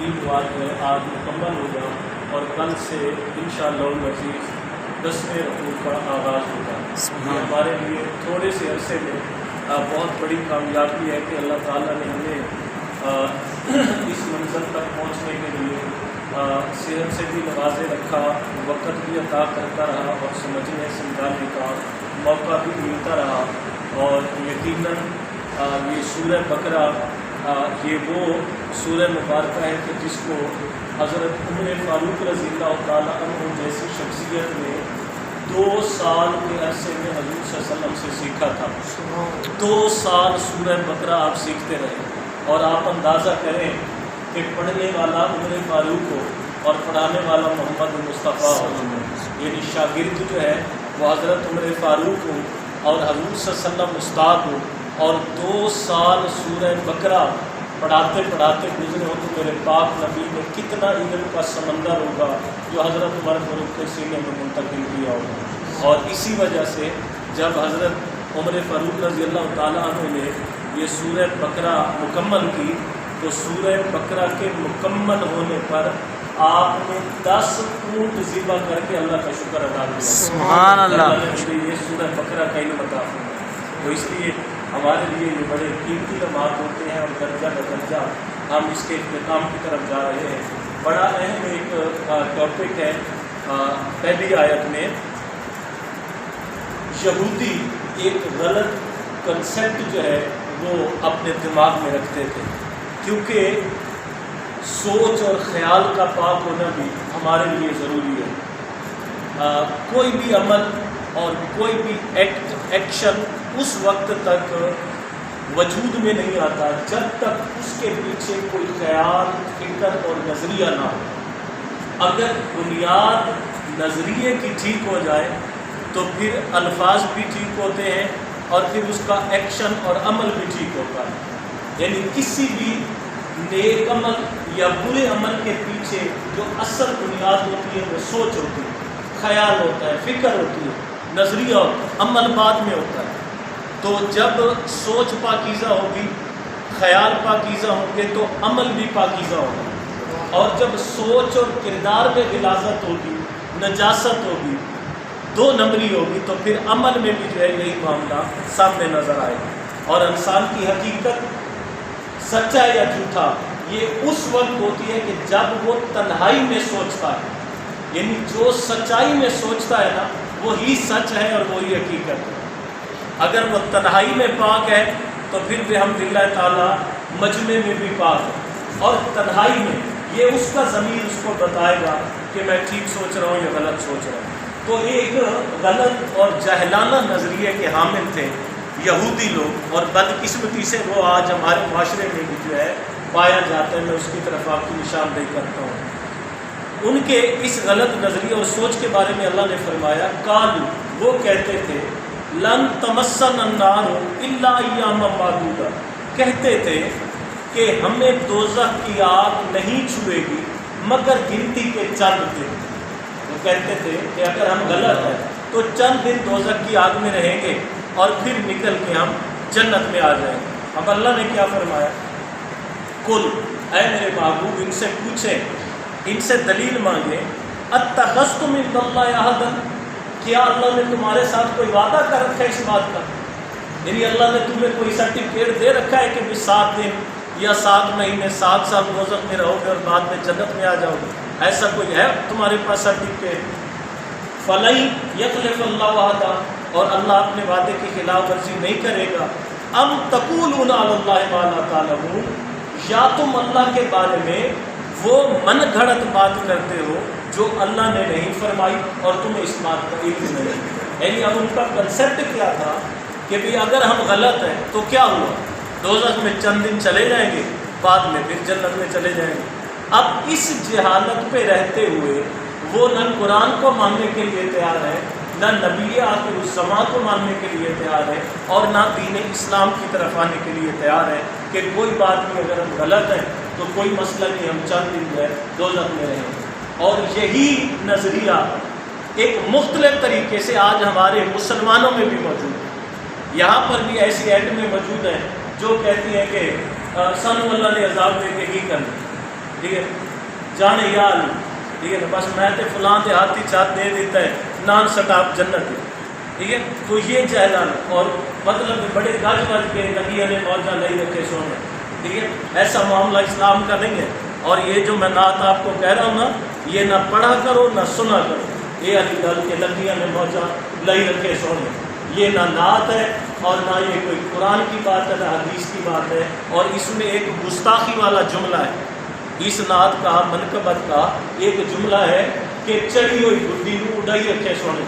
اتوار جو ہے آج مکمل ہوگا اور کل سے انشاءاللہ العزیز 10ویں ربیع کا آغاز ہوگا۔ یہ ہمارے لیے تھوڑے سے عرصے میں بہت بڑی کامیابی ہے کہ اللہ تعالیٰ نے ہمیں اس منزل تک پہنچنے کے لیے صحت سے بھی نوازے رکھا، وقت بھی عطا کرتا رہا اور سمجھنے سمجھانے کا موقع بھی ملتا رہا۔ اور یقیناً یہ سورہ بقرہ یہ وہ سورہ مبارکہ ہے کہ جس کو حضرت عمر فاروق رضی اللہ تعالیٰ عنہ جیسی شخصیت نے 2 سال کے عرصے میں حضور صلی اللہ علیہ وسلم سے سیکھا تھا۔ 2 سال سورہ بقرہ آپ سیکھتے رہے اور آپ اندازہ کریں کہ پڑھنے والا عمر فاروق ہو اور پڑھانے والا محمد مصطفیٰ ہو، یعنی شاگرد جو ہے وہ حضرت عمر فاروق ہو اور حضور صلی اللہ علیہ وسلم استاد ہو، اور 2 سال سورہ بقرہ پڑھاتے پڑھاتے گزرے ہو تو میرے پاک نبی نے کتنا علم کا سمندر ہوگا جو حضرت عمر فاروق کے سینے میں منتقل کیا ہوگا۔ اور اسی وجہ سے جب حضرت عمر فاروق رضی اللہ تعالیٰ عنہ نے یہ سورہ بقرہ مکمل کی تو سورہ بقرہ کے مکمل ہونے پر آپ نے 10 اونٹ ذبح کر کے اللہ کا شکر ادا کیا۔ سبحان اللہ۔ یہ سورہ بقرہ کا علم عطا فرمایا، تو اس لیے ہمارے لیے یہ بڑے قیمتی لمحات ہوتے ہیں اور درجہ بدرجہ ہم اس کے اختتام کی طرف جا رہے ہیں۔ بڑا اہم ایک ٹاپک ہے پہلی آیت میں، یہودی ایک غلط کنسیپٹ جو ہے وہ اپنے دماغ میں رکھتے تھے، کیونکہ سوچ اور خیال کا پاک ہونا بھی ہمارے لیے ضروری ہے۔ کوئی بھی عمل اور کوئی بھی ایکشن اس وقت تک وجود میں نہیں آتا جب تک اس کے پیچھے کوئی خیال، فکر اور نظریہ نہ ہو۔ اگر بنیاد نظریے کی ٹھیک ہو جائے تو پھر الفاظ بھی ٹھیک ہوتے ہیں اور پھر اس کا ایکشن اور عمل بھی ٹھیک ہوتا ہے۔ یعنی کسی بھی نیک عمل یا برے عمل کے پیچھے جو اصل بنیاد ہوتی ہے وہ سوچ ہوتی ہے، خیال ہوتا ہے، فکر ہوتی ہے، نظریہ ہوتا ہے، عمل بعد میں ہوتا ہے۔ تو جب سوچ پاکیزہ ہوگی، خیال پاکیزہ ہوں گے تو عمل بھی پاکیزہ ہوگا، اور جب سوچ اور کردار میں غلاظت ہوگی، نجاست ہوگی، 2 نمبری ہوگی تو پھر عمل میں بھی جو ہے یہی معاملہ سامنے نظر آئے گا۔ اور انسان کی حقیقت سچا یا جھوٹا یہ اس وقت ہوتی ہے کہ جب وہ تنہائی میں سوچتا ہے، یعنی جو سچائی میں سوچتا ہے نا وہی سچ ہے اور وہی حقیقت ہے۔ اگر وہ تنہائی میں پاک ہے تو پھر بحمدللہ تعالیٰ مجمع میں بھی پاک ہے، اور تنہائی میں یہ اس کا ضمیر اس کو بتائے گا کہ میں ٹھیک سوچ رہا ہوں یا غلط سوچ رہا ہوں۔ تو ایک غلط اور جاہلانہ نظریے کے حامل تھے یہودی لوگ، اور بدقسمتی سے وہ آج ہمارے معاشرے میں بھی جو ہے پایا جاتا ہے۔ میں اس کی طرف آپ کی نشاندہی کرتا ہوں۔ ان کے اس غلط نظریے اور سوچ کے بارے میں اللہ نے فرمایا، قالوا، وہ کہتے تھے، لن تمسنا النار الا ایاما معدودہ، کہتے تھے کہ ہمیں دوزخ کی آگ نہیں چھوئے گی مگر گنتی کے چند دن۔ وہ کہتے تھے کہ اگر ہم غلط ہیں تو چند دن دوزخ کی آگ میں رہیں گے اور پھر نکل کے ہم جنت میں آ جائیں گے۔ اب اللہ نے کیا فرمایا، قل، اے میرے محبوب ان سے پوچھیں، ان سے دلیل مانگیں، اتخذتم عند اللہ عہدا، کیا اللہ نے تمہارے ساتھ کوئی وعدہ کر رکھا ہے اس بات کا؟ یعنی اللہ نے تمہیں کوئی سرٹیفکیٹ دے رکھا ہے کہ 7 دن یا 7 مہینے 7 سال دوزخ میں رہو گے اور بعد میں جنت میں آ جاؤ گے؟ ایسا کوئی ہے تمہارے پاس سرٹیفکیٹ؟ فَلَن يَخْلِفَ اللَّهُ وَعْدَهُ، اور اللہ اپنے وعدے کی خلاف ورزی نہیں کرے گا۔ ام تقولون علی اللہ ما لا تعلمون، یا تم اللہ کے بارے میں وہ من گھڑت بات کرتے ہو جو اللہ نے نہیں فرمائی اور تمہیں اس بات کا علم نہیں۔ یعنی اب ان کا کنسیپٹ کیا تھا کہ بھی اگر ہم غلط ہیں تو کیا ہوا، دوزخ میں چند دن چلے جائیں گے، بعد میں پھر جنت میں چلے جائیں گے۔ اب اس جہالت پہ رہتے ہوئے وہ نہ قرآن کو ماننے کے لیے تیار ہے، نہ نبی آخر الزمان کو ماننے کے لیے تیار ہے، اور نہ دین اسلام کی طرف آنے کے لیے تیار ہے کہ کوئی بات نہیں، اگر ہم غلط ہیں تو کوئی مسئلہ نہیں، ہم چند دن جو ہے دوزخ میں رہیں گے۔ اور یہی نظریہ ایک مختلف طریقے سے آج ہمارے مسلمانوں میں بھی موجود ہے۔ یہاں پر بھی ایسی ایڈمیں موجود ہیں جو کہتی ہیں کہ سانو اللہ نے عذاب دے کے ہی کرنا، ٹھیک ہے، جانے یا علی، ٹھیک ہے نا، بس میں تے فلاں تے ہاتھی چھات دے دیتا ہے، نان سٹاپ جنت ہے، ٹھیک ہے. تو یہ جہلان اور مطلب بڑے گج بج کے نبی نے موجہ نہیں رکھے سونے، ٹھیک ہے، ایسا معاملہ اسلام کا نہیں ہے. اور یہ جو میں نعت آپ کو کہہ رہا ہوں نا، یہ نہ پڑھا کرو نہ سنا کرو. یہ علی گل کے نبی نے موجہ نہیں رکھے سونے، یہ نہ نعت ہے اور نہ یہ کوئی قرآن کی بات ہے نہ حدیث کی بات ہے. اور اس میں ایک گستاخی والا جملہ ہے، اس نعت کا منقبت کا ایک جملہ ہے کہ چڑھی ہوئی گڈی نو اڈائی رکھے سونے،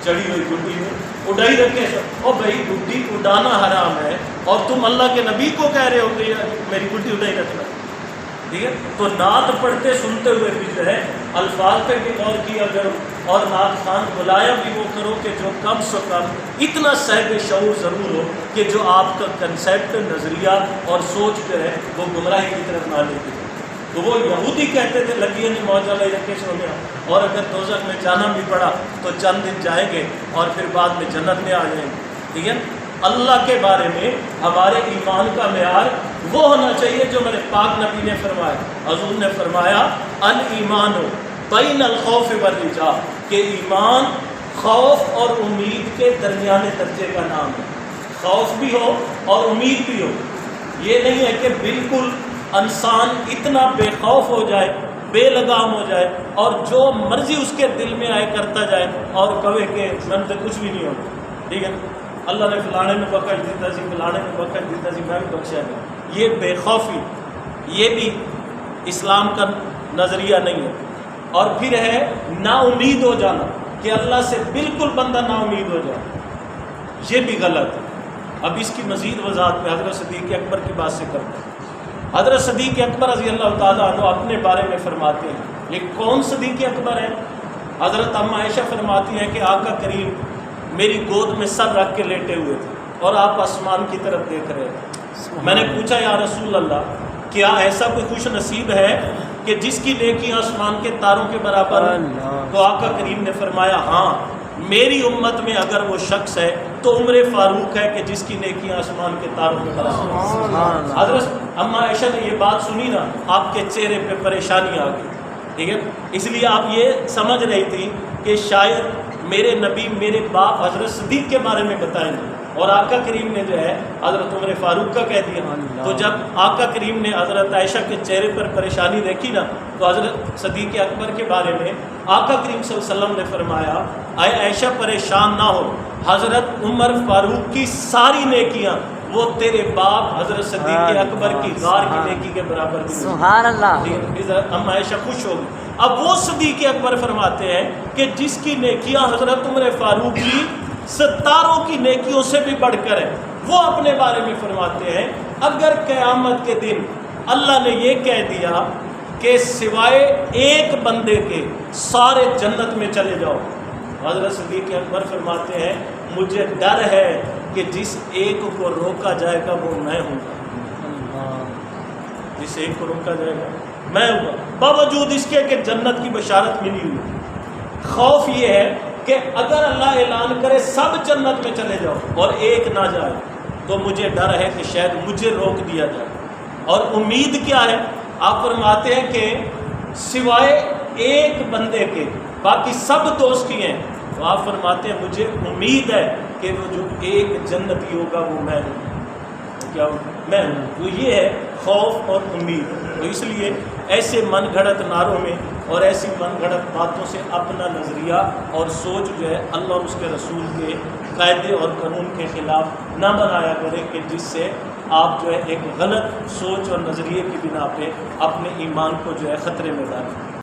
چڑھی ہوئی گڈی نو اڈائی رکھے سونے. او بھائی گڈی اڈانا حرام ہے اور تم اللہ کے نبی کو کہہ رہے ہو کہ میری گڈی اڈائی رکھنا، ٹھیک ہے. تو نعت پڑھتے سنتے ہوئے بھی جو ہے الفاظ پہ بھی غور کیا کرو، اور نعت خان بلایا بھی وہ کرو کہ جو کم سے کم اتنا صاحب شعور ضرور ہو کہ جو آپ کا کنسیپٹ، نظریہ اور سوچ جو ہے وہ گمراہی کی طرف نہ لے کے جائے. تو وہ یہودی کہتے تھے لگی نے موجہ لے رکھے سونے، اور اگر دوزخ میں جانا بھی پڑا تو چند دن جائیں گے اور پھر بعد میں جنت میں آ جائیں گے، ٹھیک ہے. اللہ کے بارے میں ہمارے ایمان کا معیار وہ ہونا چاہیے جو میرے پاک نبی نے فرمایا. حضور نے فرمایا الایمان بین الخوف والرجاء، کہ ایمان خوف اور امید کے درمیانے درجے کا نام ہے. خوف بھی ہو اور امید بھی ہو. یہ نہیں ہے کہ بالکل انسان اتنا بے خوف ہو جائے، بے لگام ہو جائے اور جو مرضی اس کے دل میں آئے کرتا جائے اور کہے کہ من سے کچھ بھی نہیں ہوگا، ٹھیک ہے، اللہ نے فلانے میں بخش دیتا سی، فلانے میں بخش دیتا سی، میں بھی بخشا نہیں. یہ بے خوفی یہ بھی اسلام کا نظریہ نہیں ہے. اور پھر ہے نا امید ہو جانا، کہ اللہ سے بالکل بندہ نا امید ہو جائے، یہ بھی غلط ہے. اب اس کی مزید وضاحت میں حضرت صدیق اکبر کی بات سے کرتے ہیں. حضرت صدیق اکبر رضی اللہ تعالیٰ عنہ اپنے بارے میں فرماتے ہیں، یہ کون صدیق اکبر ہے؟ حضرت اما عائشہ فرماتی ہیں کہ آقا کریم میری گود میں سر رکھ کے لیٹے ہوئے تھے اور آپ آسمان کی طرف دیکھ رہے تھے. میں نے پوچھا یا رسول اللہ کیا ایسا کوئی خوش نصیب ہے کہ جس کی نیکی آسمان کے تاروں کے برابر ہے؟ تو آقا کریم نے فرمایا ہاں، میری امت میں اگر وہ شخص ہے تو عمر فاروق ہے کہ جس کی نیکی آسمان کے تاروں کے برابر ہے. حضرت اما عائشہ نے یہ بات سنی نا، آپ کے چہرے پہ پریشانی آ گئی، ٹھیک ہے. اس لیے آپ یہ سمجھ رہی تھی کہ شاید میرے نبی میرے باپ حضرت صدیق کے بارے میں بتائیں گے، اور آقا کریم نے جو ہے حضرت عمر فاروق کا کہہ دیا. تو جب آقا کریم نے حضرت عائشہ کے چہرے پر پریشانی دیکھی نا، تو حضرت صدیق اکبر کے بارے میں آقا کریم صلی اللہ علیہ وسلم نے فرمایا اے عائشہ پریشان نہ ہو، حضرت عمر فاروق کی ساری نیکیاں وہ تیرے باپ حضرت صدیق اکبر کی غار کی نیکی کے برابر بھی. سبحان اللہ. اما عائشہ خوش ہو گئی. اب وہ صدیق اکبر فرماتے ہیں کہ جس کی نیکیاں حضرت عمر فاروق کی ستاروں کی نیکیوں سے بھی بڑھ کر ہے، وہ اپنے بارے میں فرماتے ہیں اگر قیامت کے دن اللہ نے یہ کہہ دیا کہ سوائے ایک بندے کے سارے جنت میں چلے جاؤ، حضرت صدیق اکبر فرماتے ہیں مجھے ڈر ہے کہ جس ایک کو روکا جائے گا وہ میں ہوں گا، جس ایک کو روکا جائے گا میں ہوں گا، باوجود اس کے کہ جنت کی بشارت ملی ہوئی. خوف یہ ہے کہ اگر اللہ اعلان کرے سب جنت میں چلے جاؤ اور ایک نہ جائے تو مجھے ڈر ہے کہ شاید مجھے روک دیا جائے. اور امید کیا ہے؟ آپ فرماتے ہیں کہ سوائے ایک بندے کے باقی سب دوست کی ہیں، تو آپ فرماتے ہیں مجھے امید ہے کہ وہ جو ایک جنتی ہوگا وہ میں ہوں. کیا میں ہوں؟ تو یہ ہے خوف اور امید. تو اس لیے ایسے من گھڑت نعروں میں اور ایسی من گھڑت باتوں سے اپنا نظریہ اور سوچ جو ہے اللہ اور اس کے رسول کے قاعدے اور قانون کے خلاف نہ بنایا کرے کہ جس سے آپ جو ہے ایک غلط سوچ اور نظریے کی بنا پہ اپنے ایمان کو جو ہے خطرے میں ڈالیں.